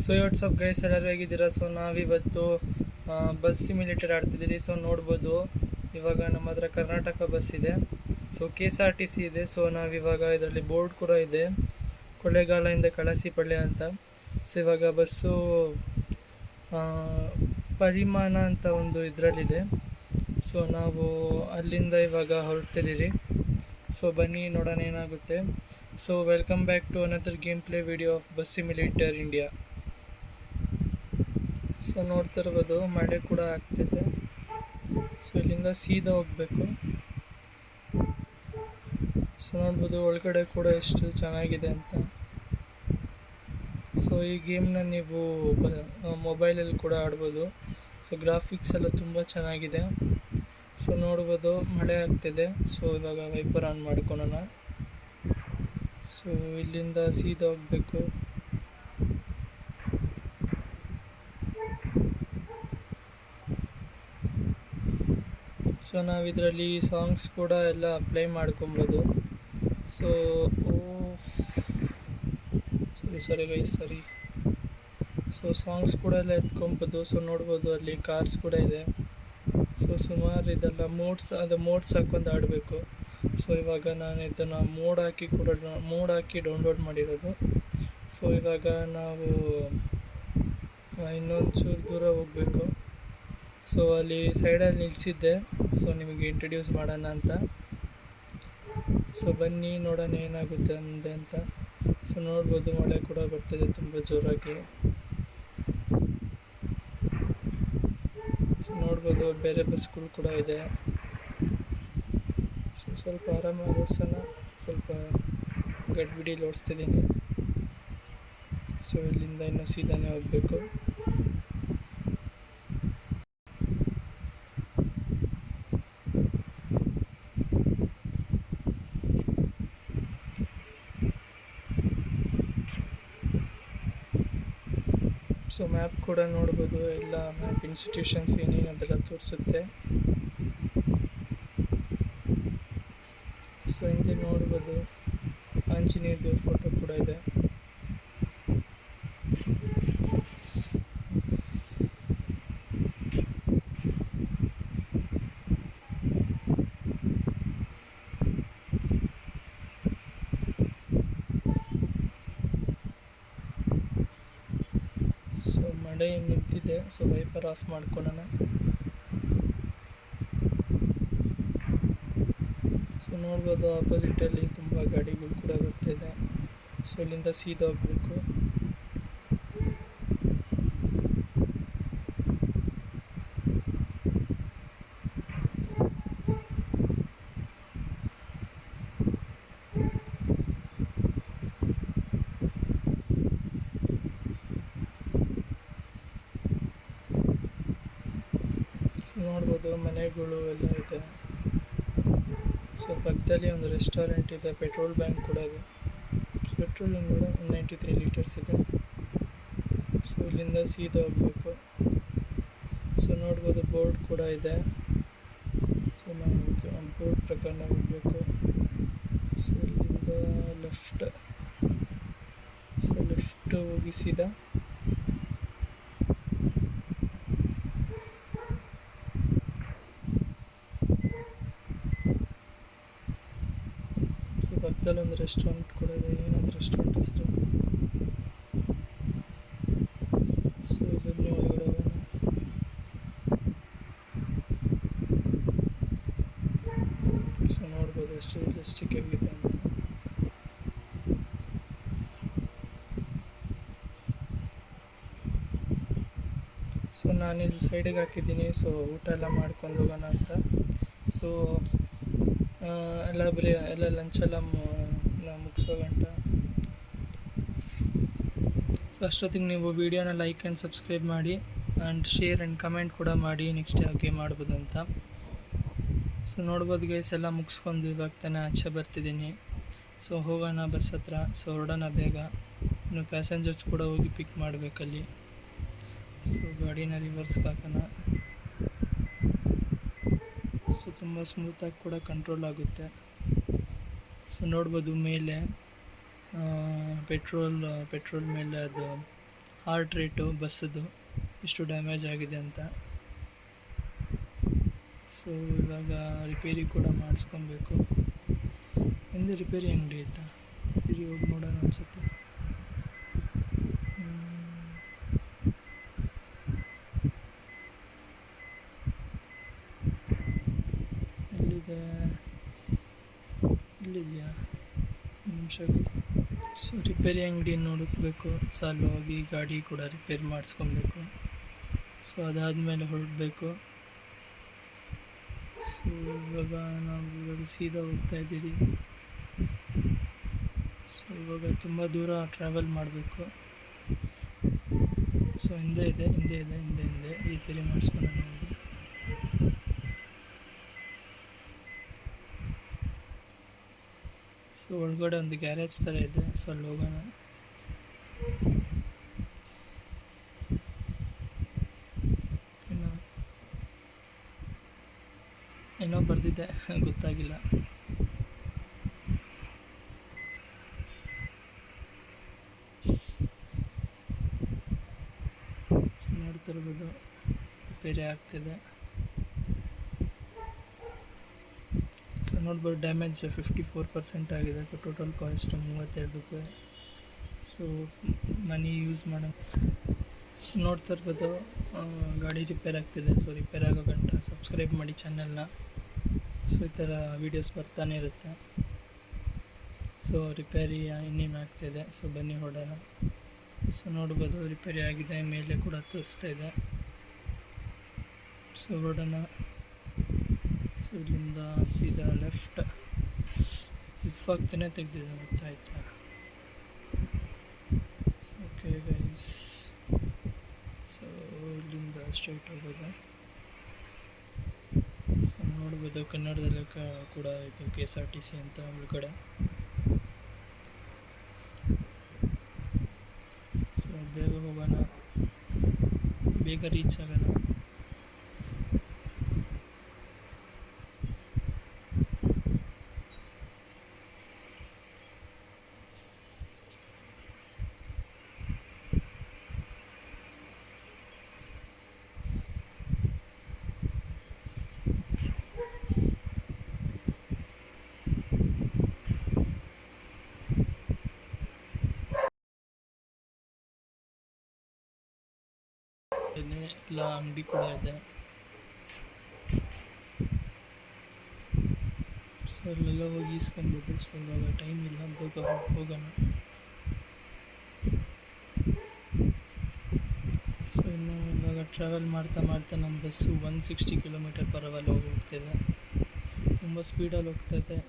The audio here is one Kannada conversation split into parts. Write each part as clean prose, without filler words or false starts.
ಸೊ ವಾಟ್ಸಪ್ ಗೈಸ್, ಎಲ್ಲರೂ ಹೇಗಿದ್ದೀರಾ? ಸೊ ನಾವಿವತ್ತು ಬಸ್ ಸಿಮ್ಯುಲೇಟರ್ ಆಡ್ತಿದ್ದೀವಿ. ಸೊ ನೋಡ್ಬೋದು, ಇವಾಗ ನಮ್ಮ ಹತ್ರ ಕರ್ನಾಟಕ ಬಸ್ ಇದೆ, ಸೊ KSRTC ಇದೆ. ಸೊ ನಾವಿವಾಗ ಇದರಲ್ಲಿ ಬೋರ್ಡ್ ಕೂಡ ಇದೆ, ಕೊಳ್ಳೇಗಾಲದಿಂದ ಕಳಸಿಪಳ್ಳಿ ಅಂತ. ಸೊ ಇವಾಗ ಬಸ್ಸು ಪರಿಮಾಣ ಅಂತ ಒಂದು ಇದರಲ್ಲಿದೆ. ಸೊ ನಾವು ಅಲ್ಲಿಂದ ಇವಾಗ ಹೊರಡ್ತಿದ್ದೀರಿ. ಸೊ ಬನ್ನಿ ನೋಡೋಣ ಏನಾಗುತ್ತೆ. So welcome back to another gameplay video of Bus Simulator India. So ನೋಡ್ತಿರ್ಬೋದು, ಮಳೆ ಕೂಡ ಆಗ್ತಿದೆ. ಸೊ ಇಲ್ಲಿಂದ ಸೀದಾ ಹೋಗಬೇಕು. ಸೊ ನೋಡ್ಬೋದು ಒಳಗಡೆ ಕೂಡ ಎಷ್ಟು ಚೆನ್ನಾಗಿದೆ ಅಂತ. ಸೊ ಈ ಗೇಮ್ನ ನೀವು ಮೊಬೈಲಲ್ಲಿ ಕೂಡ ಆಡ್ಬೋದು. ಸೊ ಗ್ರಾಫಿಕ್ಸ್ ಎಲ್ಲ ತುಂಬ ಚೆನ್ನಾಗಿದೆ. ಸೊ ನೋಡ್ಬೋದು ಮಳೆ ಆಗ್ತಿದೆ. ಸೊ ಇವಾಗ ವೈಪರ್ ಆನ್ ಮಾಡ್ಕೊಳೋಣ. ಸೊ ಇಲ್ಲಿಂದ ಸೀದಾ ಹೋಗಬೇಕು. ಸೊ ನಾವಿದರಲ್ಲಿ ಸಾಂಗ್ಸ್ ಕೂಡ ಎಲ್ಲ ಅಪ್ಲೈ ಮಾಡ್ಕೊಬೋದು. ಸೊ ಸರಿ ಸೊ ಸಾಂಗ್ಸ್ ಕೂಡ ಎಲ್ಲ ಎತ್ಕೊಬೋದು. ಸೊ ನೋಡ್ಬೋದು ಅಲ್ಲಿ ಕಾರ್ಸ್ ಕೂಡ ಇದೆ. ಸೊ ಸುಮಾರು ಇದೆಲ್ಲ ಮೋಡ್ಸ್ ಹಾಕೊಂಡು ಆಡಬೇಕು. ಸೊ ಇವಾಗ ನಾನು ಇದನ್ನು ಮೋಡ್ ಹಾಕಿ ಡೌನ್ಲೋಡ್ ಮಾಡಿರೋದು. ಸೊ ಇವಾಗ ನಾವು ಇನ್ನೊಂದು ಚೂರು ದೂರ ಹೋಗಬೇಕು. ಸೊ ಅಲ್ಲಿ ಸೈಡಲ್ಲಿ ನಿಲ್ಲಿಸಿದ್ದೆ, ಸೊ ನಿಮಗೆ ಇಂಟ್ರಡ್ಯೂಸ್ ಮಾಡೋಣ ಅಂತ. ಸೊ ಬನ್ನಿ ನೋಡೋಣ ಏನಾಗುತ್ತೆ ಮುಂದೆ ಅಂತ. ಸೊ ನೋಡ್ಬೋದು ಮಳೆ ಕೂಡ ಬರ್ತಿದೆ ತುಂಬ ಜೋರಾಗಿ. ಸೊ ನೋಡ್ಬೋದು ಬೇರೆ ಬಸ್ಗಳು ಕೂಡ ಇದೆ. ಸೊ ಸ್ವಲ್ಪ ಆರಾಮಾಗಿ ಓಡಿಸೋಣ. ಸ್ವಲ್ಪ ಗಡ್ಬಿಡಿಲಿ ಓಡಿಸ್ತಿದ್ದೀನಿ. ಸೊ ಇಲ್ಲಿಂದ ಇನ್ನೂ ಸೀದಾನೇ ಹೋಗಬೇಕು. ಸೊ ಮ್ಯಾಪ್ ಕೂಡ ನೋಡ್ಬೋದು, ಎಲ್ಲ ಮ್ಯಾಪ್ ಇನ್ಸ್ಟಿಟ್ಯೂಷನ್ಸ್ ಏನೇನು ಅದೆಲ್ಲ ತೋರಿಸುತ್ತೆ. ಸೊ ಹಿಂದೆ ನೋಡ್ಬೋದು ಆಂಜನೇಯ ದೇವ್ರ ಫೋಟೋ ಕೂಡ ಇದೆ. ಸೊ ಮಳೆ ನಿಂತಿದೆ. ಸೊ ವೈಪರ್ ಆಫ್ ಮಾಡ್ಕೊಳ್ಳೋಣ. ಸೊ ನೋಡ್ಬೋದು ಆಪೋಸಿಟಲ್ಲಿ ತುಂಬ ಗಾಡಿಗಳು ಕೂಡ ಬರ್ತಿದೆ. ಸೊ ಇಲ್ಲಿಂದ ಸೀದಾ ಹೋಗ್ಬೇಕು. ನೋಡ್ಬೋದು ಮನೆಗಳು ಎಲ್ಲ ಇದೆ. ಸೊ ಪಕ್ಕದಲ್ಲಿ ಒಂದು ರೆಸ್ಟೋರೆಂಟ್ ಇದೆ, ಪೆಟ್ರೋಲ್ ಬ್ಯಾಂಕ್ ಕೂಡ ಇದೆ. ಪೆಟ್ರೋಲ್ ಕೂಡ 93 ಲೀಟರ್ಸ್ ಇದೆ. ಸೊ ಇಲ್ಲಿಂದ ಸೀದಾ ಹೋಗಬೇಕು. ಸೊ ನೋಡ್ಬೋದು ಬೋರ್ಡ್ ಕೂಡ ಇದೆ. ಸೊ ನಾವು ಬೋರ್ಡ್ ಪ್ರಕಾರ ಹೋಗಬೇಕು. ಸೊ ಇಲ್ಲಿಂದ ಲೆಫ್ಟ್ ಹೋಗಿ ಸೀದಾ. ಸೊ ಪಕ್ಕದಲ್ಲಿ ಒಂದು ರೆಸ್ಟೋರೆಂಟ್ ಕೂಡ ಇದೆ. ಏನೊಂದು ರೆಸ್ಟೋರೆಂಟ್ ಹೆಸರು? ಸೊ ಇದನ್ನು ಒಳಗಡೆ ಹೋಗೋಣ. ಸೊ ನೋಡ್ಬೋದು ಎಷ್ಟು ರಿಯಲಿಸ್ಟಿಕ್ ಆಗಿದೆ ಅಂತ. ಸೊ ನಾನಿಲ್ಲಿ ಸೈಡಿಗೆ ಹಾಕಿದ್ದೀನಿ. ಸೊ ಊಟ ಎಲ್ಲ ಮಾಡ್ಕೊಂಡು ಹೋಗೋಣ ಅಂತ. ಸೊ ಎಲ್ಲ ಲಂಚೆಲ್ಲ ಮುಗಿಸೋ ಗಂಟ. ಸೊ ಅಷ್ಟೊತ್ತಿಗೆ ನೀವು ವೀಡಿಯೋನ ಲೈಕ್ ಆ್ಯಂಡ್ ಸಬ್ಸ್ಕ್ರೈಬ್ ಮಾಡಿ ಆ್ಯಂಡ್ ಶೇರ್ ಆ್ಯಂಡ್ ಕಮೆಂಟ್ ಕೂಡ ಮಾಡಿ ನೆಕ್ಸ್ಟ್ ಯಾವ ಗೇಮ್ ಮಾಡ್ಬೋದು ಅಂತ. ಸೊ ನೋಡ್ಬೋದು ಗೈಸ್, ಎಲ್ಲ ಮುಗಿಸ್ಕೊಂಡು ಇವಾಗ ತಾನೇ ಆಚೆ ಬರ್ತಿದ್ದೀನಿ. ಸೊ ಹೋಗೋಣ ಬಸ್ ಹತ್ರ. ಸೊ ಹೊರಡೋಣ ಬೇಗ. ಇನ್ನು ಪ್ಯಾಸೆಂಜರ್ಸ್ ಕೂಡ ಹೋಗಿ ಪಿಕ್ ಮಾಡಬೇಕಲ್ಲಿ. ಸೊ ಗಾಡಿನ ರಿವರ್ಸ್ಗೆ ಹಾಕೋಣ. ಸೊ ತುಂಬ ಸ್ಮೂತಾಗಿ ಕೂಡ ಕಂಟ್ರೋಲ್ ಆಗುತ್ತೆ. ಸೊ ನೋಡ್ಬೋದು ಮೇಲೆ ಪೆಟ್ರೋಲ್ ಮೇಲೆ ಅದು ಹಾರ್ಟ್ ರೇಟು ಬಸ್ಸದು ಎಷ್ಟು ಡ್ಯಾಮೇಜ್ ಆಗಿದೆ ಅಂತ. ಸೊ ಇವಾಗ ರಿಪೇರಿ ಕೂಡ ಮಾಡಿಸ್ಕೊಬೇಕು. ಹಿಂದೆ ರಿಪೇರಿ ಅಂಗಡಿ ಐತಾ, ರಿಪೇರಿ ಹೋಗಿ ನೋಡೋಣ ಅನಿಸುತ್ತೆ. ಎಲ್ಲಿದೆ, ಇಲ್ಲಿದೆಯಾ? ನಿಮಿಷ. ಸೊ ರಿಪೇರಿ ಅಂಗಡಿ ಹುಡುಕ್ಬೇಕು. ಸೊ ಅಲ್ಲಿ ಹೋಗಿ ಗಾಡಿ ಕೂಡ ರಿಪೇರಿ ಮಾಡಿಸ್ಕೊಬೇಕು. ಸೊ ಅದಾದಮೇಲೆ ಹೊರಡಬೇಕು. ಸೊ ಇವಾಗ ಸೀದಾ ಹೋಗ್ತಾ ಇದ್ದೀರಿ. ಸೊ ಇವಾಗ ತುಂಬ ದೂರ ಟ್ರಾವೆಲ್ ಮಾಡಬೇಕು. ಸೊ ಹಿಂದೆ ಇದೆ ರಿಪೇರಿ ಮಾಡಿಸ್ಕೊಳ್ಳೋಣ ಹೋಗಿ. ಸೊ ಒಳಗಡೆ ಒಂದು ಗ್ಯಾರೇಜ್ ಥರ ಇದೆ. ಸೊ ಅಲ್ಲಿ ಹೋಗೋಣ. ಏನೋ ಬರ್ದಿದೆ, ಗೊತ್ತಾಗಿಲ್ಲ. ನೋಡ್ತಿರ್ಬೋದು ರಿಪೇರಿ ಆಗ್ತಿದೆ. ಸೊ ನೋಡ್ಬೋದು ಡ್ಯಾಮೇಜ್ 54% ಆಗಿದೆ. ಸೊ ಟೋಟಲ್ ಕಾಸ್ಟ್ 32 ರೂಪಾಯಿ. ಸೊ ಮನಿ ಯೂಸ್ ಮಾಡೋ ನೋಡ್ತಾ ಇರ್ಬೋದು ಗಾಡಿ ರಿಪೇರ್ ಆಗ್ತಿದೆ. ಸೊ ರಿಪೇರ್ ಆಗೋ ಗಂಟ ಸಬ್ಸ್ಕ್ರೈಬ್ ಮಾಡಿ ಚಾನಲ್ನ. ಸೊ ಈ ಥರ ವೀಡಿಯೋಸ್ ಬರ್ತಾನೆ ಇರುತ್ತೆ. ಸೊ ರಿಪೇರಿ ಇನ್ನೇನು ಆಗ್ತಿದೆ. ಸೊ ಬನ್ನಿ ಹೊಡೋಣ. ಸೊ ನೋಡ್ಬೋದು ರಿಪೇರಿ ಆಗಿದೆ, ಮೇಲೆ ಕೂಡ ತೋರಿಸ್ತಾ ಇದೆ. ಸೊ ಹೊಡೋಣ. ಸೊ ಇಲ್ಲಿಂದ ಸೀದಾ ಲೆಫ್ಟ್ ಆಗ್ತಾನೆ ತೆಗ್ದಿದೆ, ಗೊತ್ತಾಯ್ತಾ? ಓಕೆ ಗೈಸ್, ಸೊ ಇಲ್ಲಿಂದ ಸ್ಟ್ರೈಟ್ ಹೋಗೋದು. ಸೊ ನೋಡ್ಬೋದು ಕನ್ನಡದಲ್ಲಿ ಕೂಡ ಇದು KSRTC ಅಂತ ಒಳಗಡೆ. ಸೊ ಬೇಗ ಹೋಗೋಣ, ಬೇಗ ರೀಚ್ ಆಗೋಣ. ಎಲ್ಲ ಅಂಗಡಿ ಕೂಡ ಇದೆ. ಸೊ ಅಲ್ಲೆಲ್ಲ ಹೋಗಿ ಇಸ್ಕೊಬೋದು. ಸೊ ಇವಾಗ ಟೈಮ್ ಇಲ್ಲ, ಬೇಗ ಹೋಗೋಣ. ಸೊ ಇನ್ನು ಇವಾಗ ಟ್ರಾವೆಲ್ ಮಾಡ್ತಾ ನಮ್ಮ ಬಸ್ಸು 160 km/h ಹೋಗ್ತಿದೆ. ತುಂಬ ಸ್ಪೀಡಲ್ಲಿ ಹೋಗ್ತಾಯಿದೆ.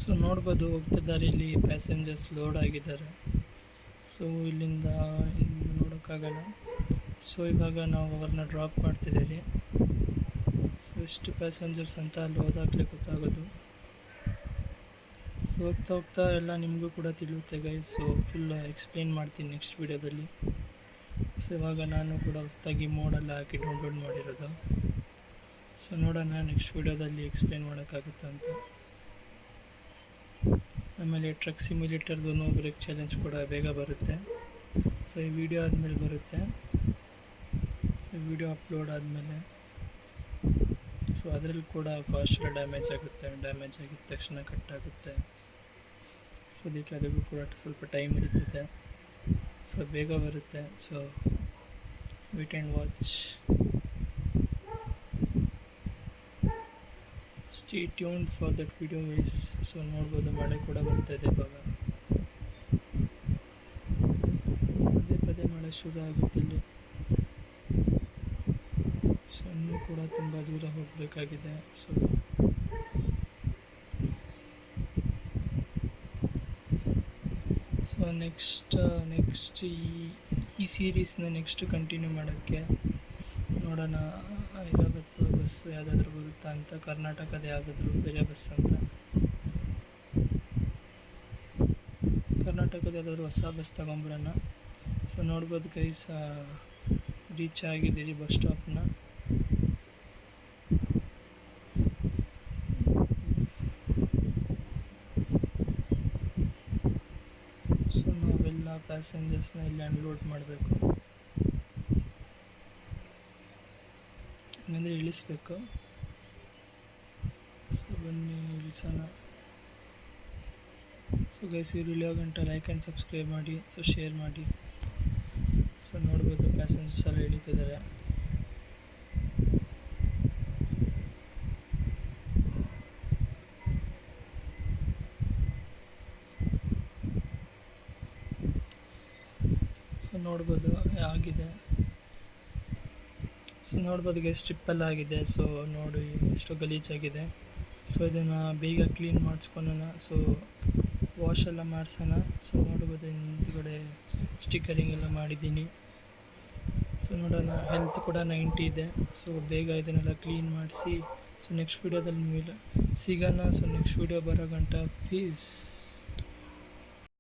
ಸೊ ನೋಡ್ಬೋದು ಹೋಗ್ತಾ ದಾರಿಯಲ್ಲಿ ಪ್ಯಾಸೆಂಜರ್ಸ್ ಲೋಡ್ ಆಗಿದ್ದಾರೆ. ಸೊ ಇಲ್ಲಿಂದ ನೋಡೋಕ್ಕಾಗಲ್ಲ. ಸೊ ಇವಾಗ ನಾವು ಅವ್ರನ್ನ ಡ್ರಾಪ್ ಮಾಡ್ತಿದ್ದೀವಿ. ಸೊ ಎಷ್ಟು ಪ್ಯಾಸೆಂಜರ್ಸ್ ಅಂತ ಅಲ್ಲಿ ಹೋದಾಗಲೇ ಗೊತ್ತಾಗೋದು. ಸೊ ಹೋಗ್ತಾ ಎಲ್ಲ ನಿಮಗೂ ಕೂಡ ತಿಳಿಯುತ್ತೆ ಗೈಸ್. ಸೊ ಫುಲ್ ಎಕ್ಸ್ಪ್ಲೇನ್ ಮಾಡ್ತೀನಿ ನೆಕ್ಸ್ಟ್ ವೀಡಿಯೋದಲ್ಲಿ. ಸೊ ಇವಾಗ ನಾನು ಕೂಡ ಹೊಸದಾಗಿ ಮೋಡೆಲ್ಲ ಹಾಕಿ ಡೌನ್ಲೋಡ್ ಮಾಡಿರೋದು. ಸೊ ನೋಡೋಣ ನೆಕ್ಸ್ಟ್ ವೀಡಿಯೋದಲ್ಲಿ ಎಕ್ಸ್ಪ್ಲೇನ್ ಮಾಡೋಕ್ಕಾಗುತ್ತೆ ಅಂತ. ಆಮೇಲೆ ಟ್ರಕ್ ಸಿಮ್ಯುಲೇಟರ್ದು ನೋ ಬ್ರೇಕ್ ಚಾಲೆಂಜ್ ಕೂಡ ಬೇಗ ಬರುತ್ತೆ. ಸೊ ಈ ವಿಡಿಯೋ ಆದಮೇಲೆ ಬರುತ್ತೆ. ಸೊ ವಿಡಿಯೋ ಅಪ್ಲೋಡ್ ಆದಮೇಲೆ ಸೊ ಅದರಲ್ಲಿ ಕೂಡ ಕಾಸ್ಟ್ ಡ್ಯಾಮೇಜ್ ಆಗುತ್ತೆ. ಡ್ಯಾಮೇಜ್ ಆಗಿದ ತಕ್ಷಣ ಕಟ್ ಆಗುತ್ತೆ. ಸೊ ಅದಕ್ಕೆ ಅದಕ್ಕೂ ಕೂಡ ಸ್ವಲ್ಪ ಟೈಮ್ ಹಿಡಿತದೆ. ಸೊ ಬೇಗ ಬರುತ್ತೆ. So wait and watch, stay tuned for that video guys. So ನೋಡ್ಬೋದು ಮಳೆ ಕೂಡ ಬರ್ತಾಯಿದೆ ಇವಾಗ. ಪದೇ ಮಳೆ ಶುರು ಆಗುತ್ತೆ ಇಲ್ಲಿ. ಸೊ ಇನ್ನೂ ಕೂಡ ತುಂಬ ದೂರ ಹೋಗಬೇಕಾಗಿದೆ. ಸೊ ನೆಕ್ಸ್ಟ್ ಈ ಸೀರೀಸ್ನ ನೆಕ್ಸ್ಟ್ ಕಂಟಿನ್ಯೂ ಮಾಡೋಕ್ಕೆ ನೋಡೋಣ. ಐರಾವತ್ ಬಸ್ಸು ಯಾವುದಾದ್ರೂ ಬರುತ್ತಾ ಅಂತ, ಕರ್ನಾಟಕದ ಯಾವುದಾದ್ರೂ ಬೇರೆ ಬಸ್ ಅಂತ, ಕರ್ನಾಟಕದ ಯಾವುದಾದ್ರೂ ಹೊಸ ಬಸ್ ತಗೊಂಬಿಡೋಣ. ಸೊ ನೋಡ್ಬೋದು ಗೈಸ್, ರೀಚ್ ಆಗಿದ್ದೀರಿ ಬಸ್ ಸ್ಟಾಪ್ನ. ಸೊ ನಾವೆಲ್ಲ ಪ್ಯಾಸೆಂಜರ್ಸ್ನ ಇಲ್ಲಿ ಅನ್ಲೋಡ್ ಮಾಡಬೇಕು, ಅಂದರೆ ಇಳಿಸ್ಬೇಕು. ಸೊ ಬನ್ನಿ ಇಳಿಸೋಣ. ಸೊ ಗೈಸ್, ಇವ್ರು ಇಳಿಯೋ ಗಂಟ ಲೈಕ್ ಆ್ಯಂಡ್ ಸಬ್ಸ್ಕ್ರೈಬ್ ಮಾಡಿ, ಸೊ ಶೇರ್ ಮಾಡಿ. ಸೊ ನೋಡ್ಬೋದು ಪ್ಯಾಸೆಂಜರ್ಸ್ ಎಲ್ಲ ಇಳಿತಿದ್ದಾರೆ. ಸೊ ನೋಡ್ಬೋದು ಆಗಿದೆ. ಸೊ ನೋಡ್ಬೋದು ಗೈಸ್, ಟ್ರಿಪ್ಪೆಲ್ಲ ಆಗಿದೆ. ಸೊ ನೋಡಿ ಎಷ್ಟು ಗಲೀಜಾಗಿದೆ. ಸೊ ಇದನ್ನು ಬೇಗ ಕ್ಲೀನ್ ಮಾಡಿಸ್ಕೊಳೋಣ. ಸೊ ವಾಶ್ ಎಲ್ಲ ಮಾಡಿಸೋಣ. ಸೊ ನೋಡ್ಬೋದು ಹಿಂದ್ಗಡೆ ಸ್ಟಿಕ್ಕರಿಂಗ್ ಎಲ್ಲ ಮಾಡಿದ್ದೀನಿ. ಸೊ ನೋಡೋಣ, ಹೆಲ್ತ್ ಕೂಡ 90 ಇದೆ. ಸೊ ಬೇಗ ಇದನ್ನೆಲ್ಲ ಕ್ಲೀನ್ ಮಾಡಿಸಿ ಸೊ ನೆಕ್ಸ್ಟ್ ವೀಡಿಯೋದಲ್ಲಿ ಸಿಗೋಣ. ಸೊ ನೆಕ್ಸ್ಟ್ ವೀಡಿಯೋ ಬರೋ ಗಂಟ ಪೀಸ್.